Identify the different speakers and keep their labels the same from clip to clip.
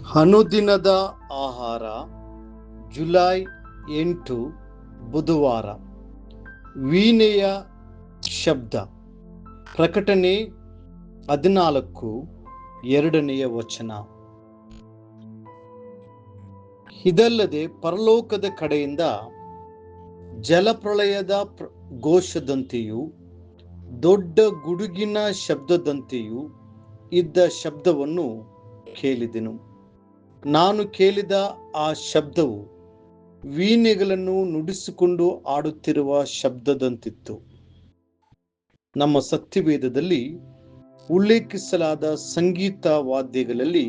Speaker 1: ಅನುದಿನದ ಆಹಾರ ಜುಲೈ 8 ಬುಧವಾರ. ವೀಣೆಯ ಶಬ್ದ. ಪ್ರಕಟಣೆ 14:2. ಇದಲ್ಲದೆ ಪರಲೋಕದ ಕಡೆಯಿಂದ ಜಲಪ್ರಳಯದ ಘೋಷದಂತೆಯೂ ದೊಡ್ಡ ಗುಡುಗಿನ ಶಬ್ದದಂತೆಯೂ ಇದ್ದ ಶಬ್ದವನ್ನು ಕೇಳಿದೆನು. ನಾನು ಕೇಳಿದ ಆ ಶಬ್ದವು ವೀಣೆಗಳನ್ನು ನುಡಿಸಿಕೊಂಡು ಆಡುತ್ತಿರುವ ಶಬ್ದದಂತಿತ್ತು. ನಮ್ಮ ಸತ್ಯವೇದದಲ್ಲಿ ಉಲ್ಲೇಖಿಸಲಾದ ಸಂಗೀತ ವಾದ್ಯಗಳಲ್ಲಿ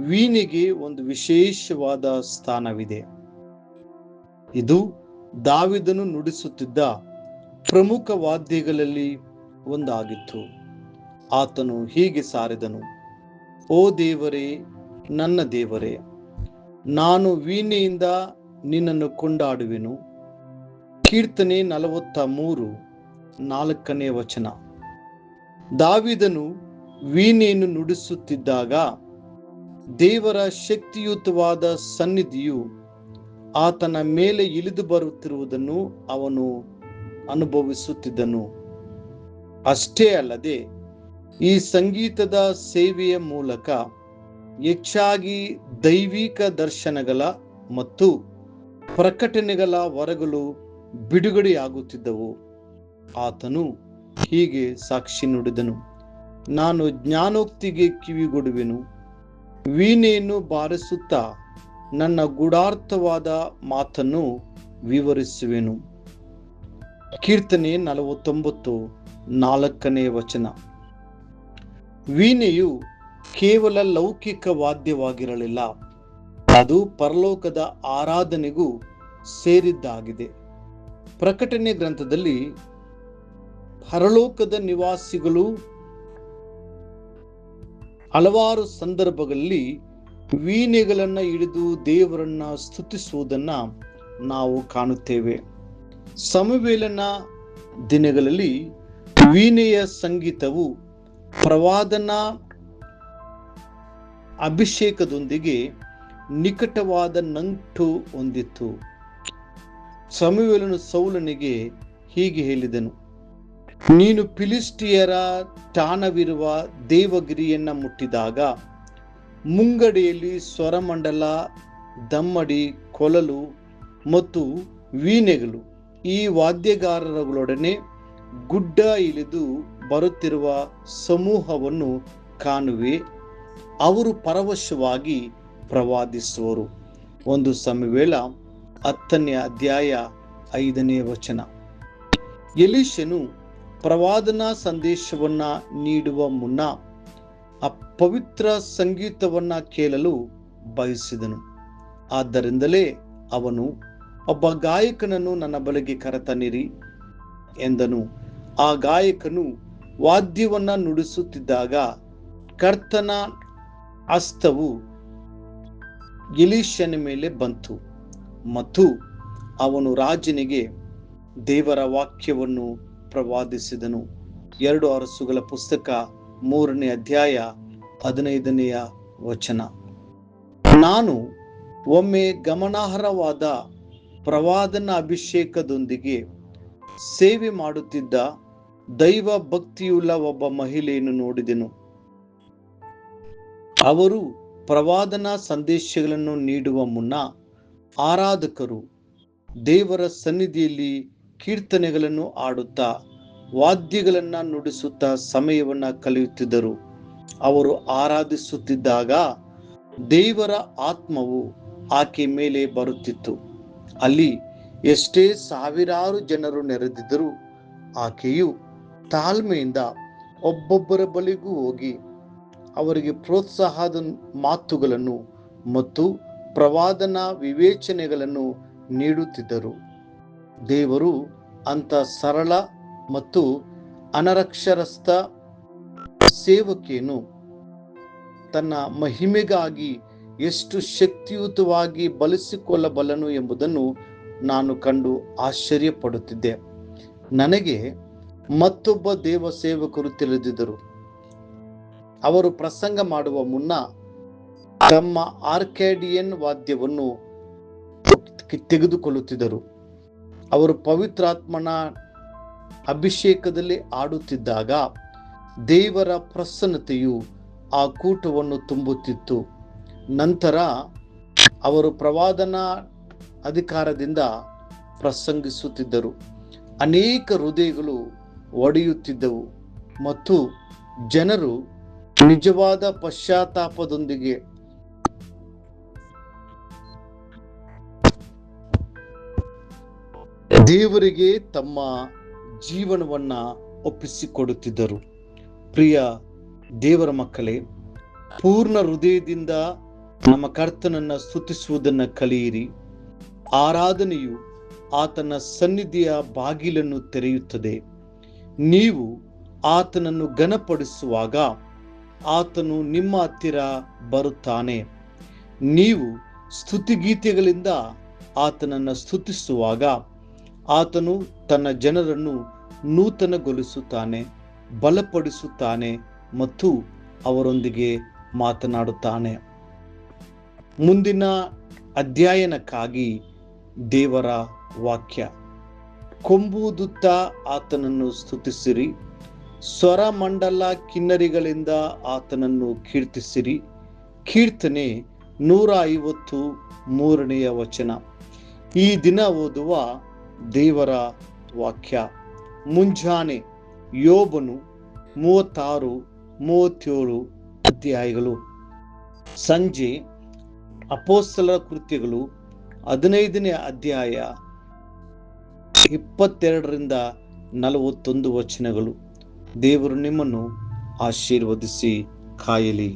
Speaker 1: ವೀಣೆಗೆ ಒಂದು ವಿಶೇಷವಾದ ಸ್ಥಾನವಿದೆ. ಇದು ದಾವೀದನು ನುಡಿಸುತ್ತಿದ್ದ ಪ್ರಮುಖ ವಾದ್ಯಗಳಲ್ಲಿ ಒಂದಾಗಿತ್ತು. ಆತನು ಹೀಗೆ ಸಾರಿದನು: ಓ ದೇವರೇ, ನನ್ನ ದೇವರೇ, ನಾನು ವೀಣೆಯಿಂದ ನಿನ್ನನ್ನು ಕೊಂಡಾಡುವೆನು. ಕೀರ್ತನೆ 43:4. ದಾವೀದನು ವೀಣೆಯನ್ನು ನುಡಿಸುತ್ತಿದ್ದಾಗ ದೇವರ ಶಕ್ತಿಯುತವಾದ ಸನ್ನಿಧಿಯು ಆತನ ಮೇಲೆ ಇಳಿದು ಬರುತ್ತಿರುವುದನ್ನು ಅವನು ಅನುಭವಿಸುತ್ತಿದ್ದನು. ಅಷ್ಟೇ ಅಲ್ಲದೆ ಈ ಸಂಗೀತದ ಸೇವೆಯ ಮೂಲಕ ಹೆಚ್ಚಾಗಿ ದೈವಿಕ ದರ್ಶನಗಳ ಮತ್ತು ಪ್ರಕಟಣೆಗಳ ವರಗಳು ಬಿಡುಗಡೆಯಾಗುತ್ತಿದ್ದವು. ಆತನು ಹೀಗೆ ಸಾಕ್ಷಿ ನುಡಿದನು: ನಾನು ಜ್ಞಾನೋಕ್ತಿಗೆ ಕಿವಿಗೊಡುವೆನು, ವೀಣೆಯನ್ನು ಬಾರಿಸುತ್ತಾ ನನ್ನ ಗೂಢಾರ್ಥವಾದ ಮಾತನ್ನು ವಿವರಿಸುವೆನು. ಕೀರ್ತನೆ 49:4. ವೀಣೆಯು ಕೇವಲ ಲೌಕಿಕ ವಾದ್ಯವಾಗಿರಲಿಲ್ಲ, ಅದು ಪರಲೋಕದ ಆರಾಧನೆಗೂ ಸೇರಿದ್ದಾಗಿದೆ. ಪ್ರಕಟಣೆ ಗ್ರಂಥದಲ್ಲಿ ಪರಲೋಕದ ನಿವಾಸಿಗಳು ಹಲವಾರು ಸಂದರ್ಭಗಳಲ್ಲಿ ವೀಣೆಗಳನ್ನು ಹಿಡಿದು ದೇವರನ್ನ ಸ್ತುತಿಸುವುದನ್ನ ನಾವು ಕಾಣುತ್ತೇವೆ. ಸಮುವೇಲನ ದಿನಗಳಲ್ಲಿ ವೀಣೆಯ ಸಂಗೀತವು ಪ್ರವಾದನಾ ಅಭಿಷೇಕದೊಂದಿಗೆ ನಿಕಟವಾದ ನಂಟು ಹೊಂದಿತ್ತು. ಸಮುವೇಲನು ಸೌಲನಿಗೆ ಹೀಗೆ ಹೇಳಿದನು: ನೀನು ಫಿಲಿಷ್ಟಿಯರ ತಾಣವಿರುವ ದೇವಗಿರಿಯನ್ನ ಮುಟ್ಟಿದಾಗ ಮುಂಗಡೆಯಲ್ಲಿ ಸ್ವರಮಂಡಲ, ದಮ್ಮಡಿ, ಕೊಳಲು ಮತ್ತು ವೀಣೆಗಳು ಈ ವಾದ್ಯಗಾರರುಗಳೊಡನೆ ಗುಡ್ಡ ಇಳಿದು ಬರುತ್ತಿರುವ ಸಮೂಹವನ್ನು ಕಾಣುವೆ. ಅವರು ಪರವಶವಾಗಿ ಪ್ರವಾದಿಸುವರು. 1 ಸಮುವೇಲ 10:5. ಎಲೀಷನು ಪ್ರವಾದನಾ ಸಂದೇಶವನ್ನ ನೀಡುವ ಮುನ್ನ ಆ ಪವಿತ್ರ ಸಂಗೀತವನ್ನ ಕೇಳಲು ಬಯಸಿದನು. ಆದ್ದರಿಂದಲೇ ಅವನು ಒಬ್ಬ ಗಾಯಕನನ್ನು ನನ್ನ ಬಳಿಗೆ ಕರೆತನ್ನಿರಿ ಎಂದನು. ಆ ಗಾಯಕನು ವಾದ್ಯವನ್ನ ನುಡಿಸುತ್ತಿದ್ದಾಗ ಕರ್ತನ ಹಸ್ತವು ಎಲೀಷನ ಮೇಲೆ ಬಂತು ಮತ್ತು ಅವನು ರಾಜನಿಗೆ ದೇವರ ವಾಕ್ಯವನ್ನು ಪ್ರವಾದಿಸಿದನು. 2 ಅರಸುಗಳ ಪುಸ್ತಕ 3:15. ನಾನು ಒಮ್ಮೆ ಗಮನಾರ್ಹವಾದ ಪ್ರವಾದನ ಅಭಿಷೇಕದೊಂದಿಗೆ ಸೇವೆ ಮಾಡುತ್ತಿದ್ದ ದೈವ ಭಕ್ತಿಯುಳ್ಳ ಒಬ್ಬ ಮಹಿಳೆಯನ್ನು ನೋಡಿದೆನು. ಅವರು ಪ್ರವಾದನಾ ಸಂದೇಶಗಳನ್ನು ನೀಡುವ ಮುನ್ನ ಆರಾಧಕರು ದೇವರ ಸನ್ನಿಧಿಯಲ್ಲಿ ಕೀರ್ತನೆಗಳನ್ನು ಆಡುತ್ತಾ ವಾದ್ಯಗಳನ್ನು ನುಡಿಸುತ್ತಾ ಸಮಯವನ್ನ ಕಳೆಯುತ್ತಿದ್ದರು. ಅವರು ಆರಾಧಿಸುತ್ತಿದ್ದಾಗ ದೇವರ ಆತ್ಮವು ಆಕೆ ಮೇಲೆ ಬರುತ್ತಿತ್ತು. ಅಲ್ಲಿ ಎಷ್ಟೇ ಸಾವಿರಾರು ಜನರು ನೆರೆದಿದ್ದರೂ ಆಕೆಯು ತಾಳ್ಮೆಯಿಂದ ಒಬ್ಬೊಬ್ಬರ ಬಳಿಗೂ ಹೋಗಿ ಅವರಿಗೆ ಪ್ರೋತ್ಸಾಹದ ಮಾತುಗಳನ್ನು ಮತ್ತು ಪ್ರವಾದನಾ ವಿವೇಚನೆಗಳನ್ನು ನೀಡುತ್ತಿದ್ದರು. ದೇವರು ಅಂತ ಸರಳ ಮತ್ತು ಅನಕ್ಷರಸ್ಥ ಸೇವಕಿಯನ್ನು ತನ್ನ ಮಹಿಮೆಗಾಗಿ ಎಷ್ಟು ಶಕ್ತಿಯುತವಾಗಿ ಬಳಸಿಕೊಳ್ಳಬಲ್ಲನು ಎಂಬುದನ್ನು ನಾನು ಕಂಡು ಆಶ್ಚರ್ಯಪಡುತ್ತಿದ್ದೆ. ನನಗೆ ಮತ್ತೊಬ್ಬ ದೇವ ಸೇವಕರು ತಿಳಿದಿದ್ದರು. ಅವರು ಪ್ರಸಂಗ ಮಾಡುವ ಮುನ್ನ ತಮ್ಮ ಆರ್ಕ್ಯಾಡಿಯನ್ ವಾದ್ಯವನ್ನು ತೆಗೆದುಕೊಳ್ಳುತ್ತಿದ್ದರು. ಅವರು ಪವಿತ್ರಾತ್ಮನ ಅಭಿಷೇಕದಲ್ಲಿ ಆಡುತ್ತಿದ್ದಾಗ ದೇವರ ಪ್ರಸನ್ನತೆಯು ಆ ಕೂಟವನ್ನು ತುಂಬುತ್ತಿತ್ತು. ನಂತರ ಅವರು ಪ್ರವಾದನಾ ಅಧಿಕಾರದಿಂದ ಪ್ರಸಂಗಿಸುತ್ತಿದ್ದರು. ಅನೇಕ ಹೃದಯಗಳು ಒಡೆಯುತ್ತಿದ್ದವು ಮತ್ತು ಜನರು ನಿಜವಾದ ಪಶ್ಚಾತ್ತಾಪದೊಂದಿಗೆ ದೇವರಿಗೆ ತಮ್ಮ ಜೀವನವನ್ನ ಒಪ್ಪಿಸಿಕೊಡುತ್ತಿದ್ದರು. ಪ್ರಿಯ ದೇವರ ಮಕ್ಕಳೇ, ಪೂರ್ಣ ಹೃದಯದಿಂದ ನಮ್ಮ ಕರ್ತನನ್ನ ಸ್ತುತಿಸುವುದನ್ನು ಕಲಿಯಿರಿ. ಆರಾಧನೆಯು ಆತನ ಸನ್ನಿಧಿಯ ಬಾಗಿಲನ್ನು ತೆರೆಯುತ್ತದೆ. ನೀವು ಆತನನ್ನು ಘನಪಡಿಸುವಾಗ ಆತನು ನಿಮ್ಮ ಹತ್ತಿರ ಬರುತ್ತಾನೆ. ನೀವು ಸ್ತುತಿಗೀತೆಗಳಿಂದ ಆತನನ್ನು ಸ್ತುತಿಸುವಾಗ ಆತನು ತನ್ನ ಜನರನ್ನು ನೂತನಗೊಳಿಸುತ್ತಾನೆ, ಬಲಪಡಿಸುತ್ತಾನೆ ಮತ್ತು ಅವರೊಂದಿಗೆ ಮಾತನಾಡುತ್ತಾನೆ. ಮುಂದಿನ ಅಧ್ಯಯನಕ್ಕಾಗಿ ದೇವರ ವಾಕ್ಯ. ಕೊಂಬೂದುತ್ತಾ ಆತನನ್ನು ಸ್ತುತಿಸಿರಿ, ಸ್ವರಮಂಡಲ ಕಿನ್ನರಿಗಳಿಂದ ಆತನನ್ನು ಕೀರ್ತಿಸಿರಿ. ಕೀರ್ತನೆ 153ನೇ ವಚನ. ಈ ದಿನ ಓದುವ ದೇವರ ವಾಕ್ಯ. ಮುಂಜಾನೆ ಯೋಬನು 36-37 ಅಧ್ಯಾಯಗಳು. ಸಂಜೆ ಅಪೊಸ್ತಲರ ಕೃತ್ಯಗಳು 15ನೇ ಅಧ್ಯಾಯ 22-41 ವಚನಗಳು. ದೇವರು ನಿಮ್ಮನ್ನು ಆಶೀರ್ವದಿಸಿ ಕಾಯಲಿ.